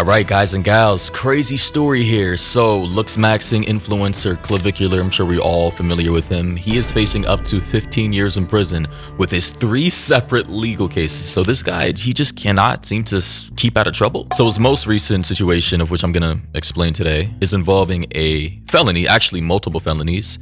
All right, guys and gals, crazy story here. So, looks maxing influencer Clavicular, I'm sure we're all familiar with him. He is facing up to 15 years in prison with his 3 separate legal cases. So this guy, he just cannot seem to keep out of trouble. So his most recent situation, of which I'm gonna explain today, is involving a felony, actually multiple felonies,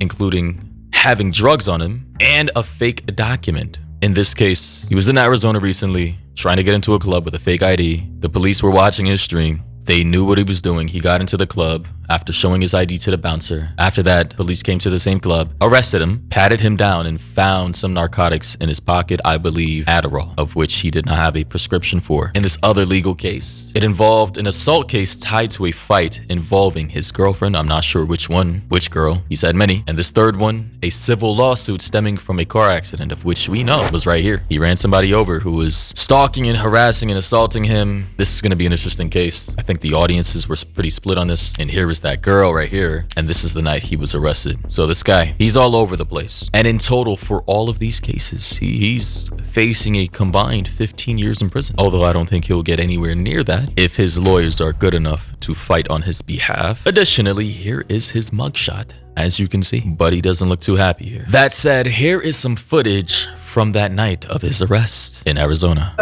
including having drugs on him and a fake document. In this case, he was in Arizona recently, trying to get into a club with a fake ID. The police were watching his stream. They knew what he was doing. He got into the club after showing his ID to the bouncer. After that, police came to the same club, arrested him, patted him down, and found some narcotics in his pocket, I believe Adderall, of which he did not have a prescription for. In this other legal case, it involved an assault case tied to a fight involving his girlfriend. I'm not sure which one, which girl. He said many. And this third one, a civil lawsuit stemming from a car accident, of which we know was right here. He ran somebody over who was stalking and harassing and assaulting him. This is going to be an interesting case. I think the audiences were pretty split on this. And here is that girl right here, and this is the night he was arrested. So this guy, he's all over the place, and in total for all of these cases, he's facing a combined 15 years in prison, although I don't think he'll get anywhere near that if his lawyers are good enough to fight on his behalf. Additionally, here is his mugshot, as you can see, but he doesn't look too happy here. That said, here is some footage from that night of his arrest in Arizona.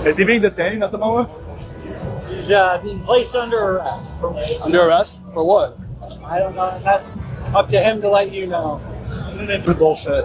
Is he being detained at the moment? He's being placed under arrest. Under arrest? For what? I don't know. That's up to him to let you know. Isn't it bullshit?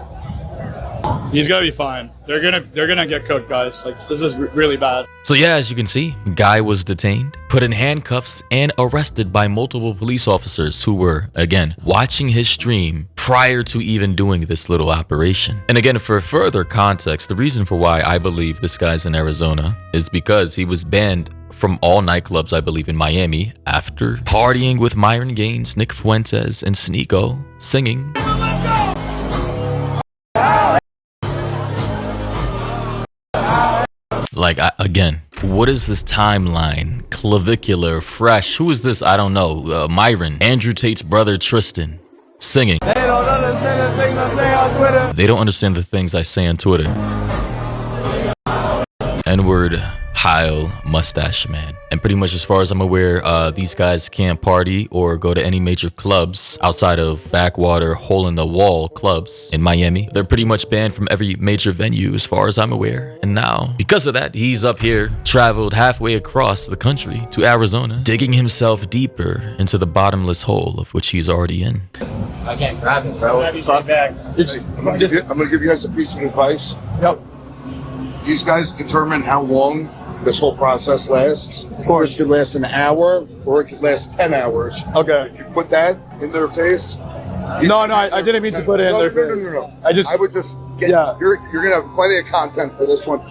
He's gonna be fine. They're gonna get cooked, guys. Like, this is really bad. So yeah, as you can see, guy was detained, put in handcuffs, and arrested by multiple police officers who were, again, watching his stream prior to even doing this little operation. And again, for further context, the reason for why I believe this guy's in Arizona is because he was banned from all nightclubs, I believe, in Miami after partying with Myron Gaines, Nick Fuentes, and Sneeko singing. Like, again, what is this timeline? Clavicular, Fresh, who is this? I don't know. Myron, Andrew Tate's brother Tristan, singing. They don't understand the things I say on Twitter. They don't understand the things I say on Twitter. N-word, Heil, Mustache Man. And pretty much as far as I'm aware, these guys can't party or go to any major clubs outside of backwater, hole-in-the-wall clubs in Miami. They're pretty much banned from every major venue as far as I'm aware. And now, because of that, he's up here, traveled halfway across the country to Arizona, digging himself deeper into the bottomless hole of which he's already in. I can't grab it, bro. I'm gonna give you guys a piece of advice. Yep. These guys determine how long this whole process lasts. Of course, it could last an hour or it could last 10 hours. Okay. If you put that in their face. No, I didn't mean to put it in their face. No. I would just get. Yeah. You're gonna have plenty of content for this one.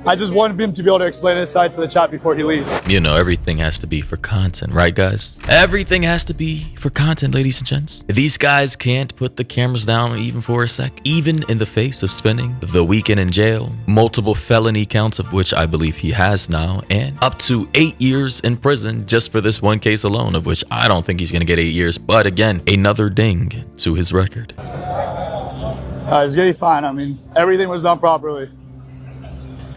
I just wanted him to be able to explain his side to the chat before he leaves. You know, everything has to be for content, right, guys? Everything has to be for content, ladies and gents. These guys can't put the cameras down even for a sec, even in the face of spending the weekend in jail, multiple felony counts of which I believe he has now, and up to 8 years in prison just for this one case alone, of which I don't think he's gonna get 8 years, but again, another ding to his record. He's gonna be fine. I mean, everything was done properly.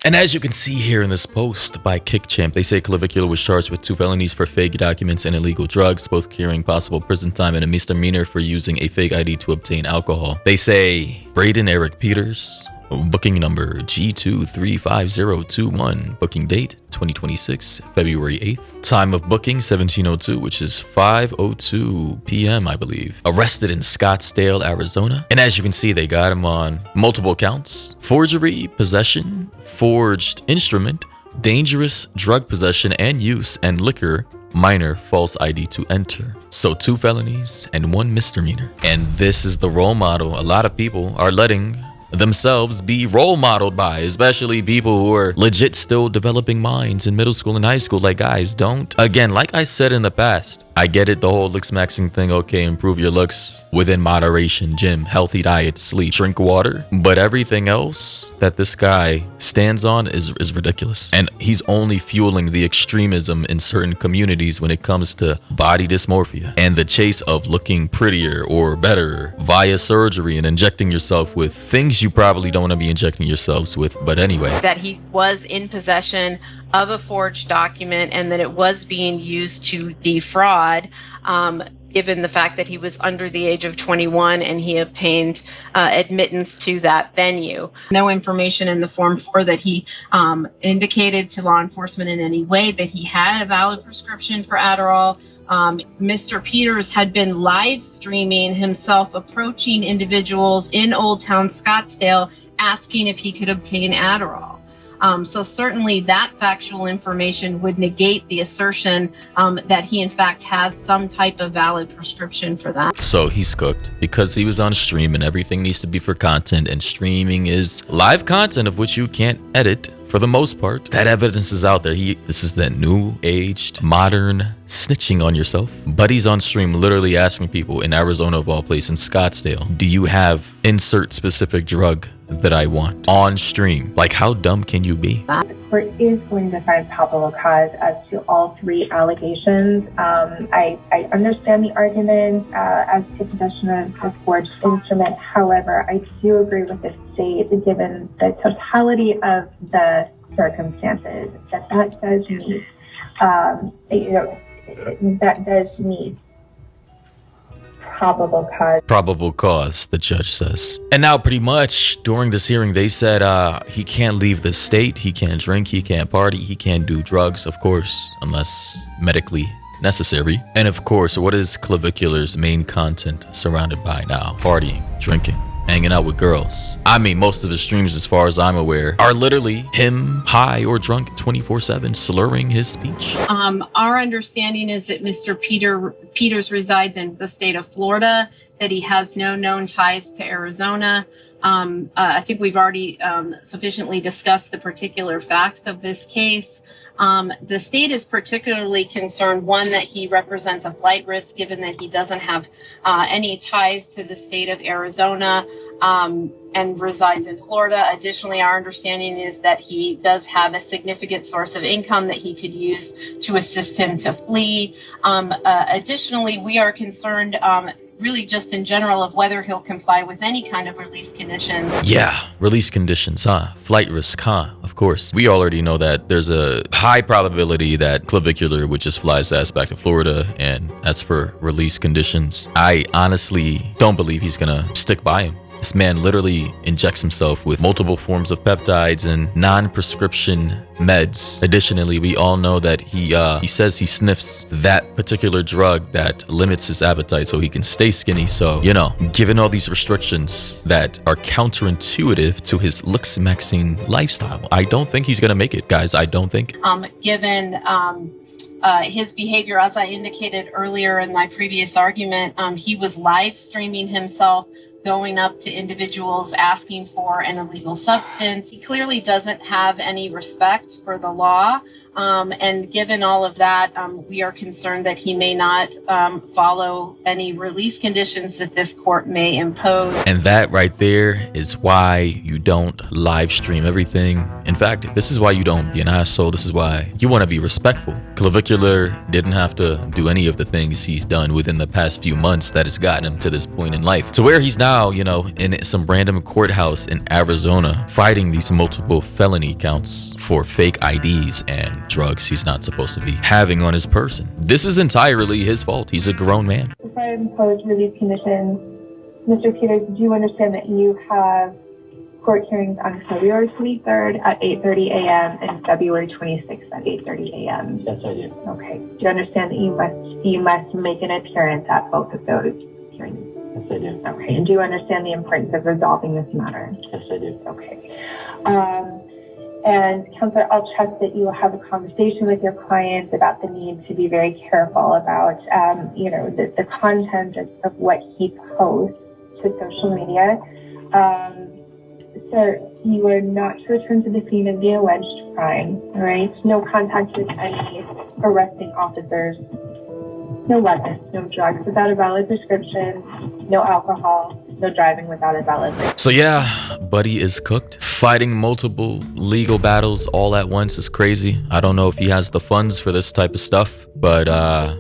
And as you can see here in this post by KickChamp, they say Clavicular was charged with 2 felonies for fake documents and illegal drugs, both carrying possible prison time, and a misdemeanor for using a fake ID to obtain alcohol. They say Braden Eric Peters, booking number G235021, booking date 2026, February 8th. Time of booking 1702, which is 5:02 p.m. I believe. Arrested in Scottsdale, Arizona. And as you can see, they got him on multiple counts: forgery, possession, forged instrument, dangerous drug possession and use, and liquor, minor false ID to enter. So 2 felonies and 1 misdemeanor. And this is the role model a lot of people are letting themselves be role modeled by, especially people who are legit still developing minds in middle school and high school. Like, guys, don't, again, like I said in the past, I get it, the whole looks maxing thing, okay, improve your looks within moderation, gym, healthy diet, sleep, drink water. But everything else that this guy stands on is ridiculous. And he's only fueling the extremism in certain communities when it comes to body dysmorphia and the chase of looking prettier or better via surgery and injecting yourself with things you probably don't want to be injecting yourselves with. But anyway. That he was in possession of a forged document and that it was being used to defraud, given the fact that he was under the age of 21 and he obtained admittance to that venue. No information in the Form 4 that he indicated to law enforcement in any way that he had a valid prescription for Adderall. Mr. Peters had been live streaming himself approaching individuals in Old Town Scottsdale asking if he could obtain Adderall. So certainly that factual information would negate the assertion that he in fact had some type of valid prescription for that. So he's cooked because he was on stream and everything needs to be for content, and streaming is live content of which you can't edit for the most part. That evidence is out there. This is that new aged modern snitching on yourself. But he's on stream literally asking people in Arizona of all places, in Scottsdale, do you have insert specific drug that I want on stream? Like, how dumb can you be? The court is going to find probable cause as to all three allegations. I understand the argument as to possession of a forged instrument. However, I do agree with the state, given the totality of the circumstances, that does meet, that does meet probable cause. Probable cause, the judge says. And now pretty much during this hearing, they said he can't leave the state, he can't drink, he can't party, he can't do drugs, of course, unless medically necessary. And of course, what is Clavicular's main content surrounded by now? Partying, drinking, hanging out with girls. I mean, most of his streams, as far as I'm aware, are literally him high or drunk 24/7, slurring his speech. Our understanding is that Mr. Peters resides in the state of Florida, that he has no known ties to Arizona. I think we've already sufficiently discussed the particular facts of this case. The state is particularly concerned, one, that he represents a flight risk given that he doesn't have any ties to the state of Arizona and resides in Florida. Additionally, our understanding is that he does have a significant source of income that he could use to assist him to flee. Additionally, we are concerned really just in general of whether he'll comply with any kind of release conditions. Yeah, release conditions, huh? Flight risk, huh? Of course. We already know that there's a high probability that Clavicular would just fly his ass back to Florida. And as for release conditions, I honestly don't believe he's gonna stick by him. This man literally injects himself with multiple forms of peptides and non-prescription meds. Additionally, we all know that he says he sniffs that particular drug that limits his appetite so he can stay skinny. So, given all these restrictions that are counterintuitive to his looks maxing lifestyle, I don't think he's gonna make it, guys. I don't think. Given his behavior, as I indicated earlier in my previous argument, he was live streaming himself going up to individuals asking for an illegal substance. He clearly doesn't have any respect for the law. And given all of that, we are concerned that he may not follow any release conditions that this court may impose. And that right there is why you don't live stream everything. In fact, this is why you don't be an asshole. This is why you want to be respectful. Clavicular didn't have to do any of the things he's done within the past few months that has gotten him to this point in life. To where he's now, in some random courthouse in Arizona, fighting these multiple felony counts for fake IDs and drugs he's not supposed to be having on his person. This is entirely his fault. He's a grown man. Before I impose release conditions, Mr. Peters, do you understand that you have court hearings on February 23rd at 8:30 a.m. and February 26th at 8:30 a.m.? Yes, I do. Okay. Do you understand that you must make an appearance at both of those hearings? Yes, I do. Okay. And do you understand the importance of resolving this matter? Yes, I do. Okay. And Counselor, I'll trust that you will have a conversation with your client about the need to be very careful about, the content of what he posts to social media. Sir, you are not to return to the scene of the alleged crime, all right? No contact with any arresting officers no weapons, no drugs without a valid prescription, no alcohol, no driving without a valid license. So yeah, Buddy is cooked. Fighting multiple legal battles all at once is crazy. I don't know if he has the funds for this type of stuff, but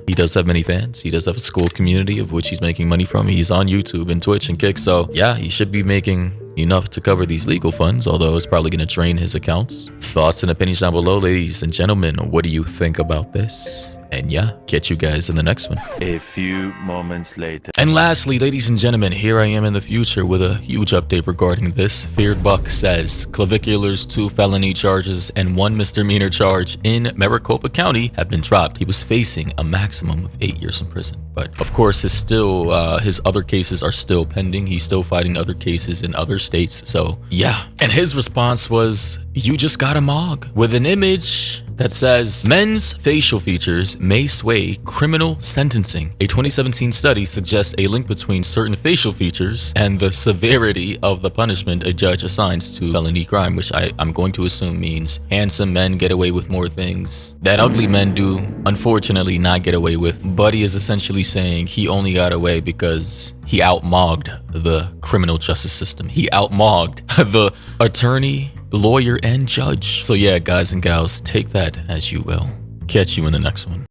he does have many fans. He does have a school community of which he's making money from. He's on YouTube and Twitch and Kick, so yeah, he should be making enough to cover these legal funds, although it's probably going to drain his accounts. Thoughts and opinions down below, ladies and gentlemen. What do you think about this? And yeah, catch you guys in the next one. A few moments later. And lastly, ladies and gentlemen, here I am in the future with a huge update regarding this. Feared Buck says Clavicular's 2 felony charges and 1 misdemeanor charge in Maricopa County have been dropped. He was facing a maximum of 8 years in prison. But of course, his other cases are still pending. He's still fighting other cases in other states. So yeah. And his response was, "You just got a mog," with an image that says men's facial features may sway criminal sentencing. A 2017 study suggests a link between certain facial features and the severity of the punishment a judge assigns to felony crime, which I'm going to assume means handsome men get away with more things that ugly men do, unfortunately, not get away with. Buddy is essentially saying he only got away because he outmogged the criminal justice system. He outmogged the attorney, lawyer, and judge. So yeah, guys and gals, take that as you will. Catch you in the next one.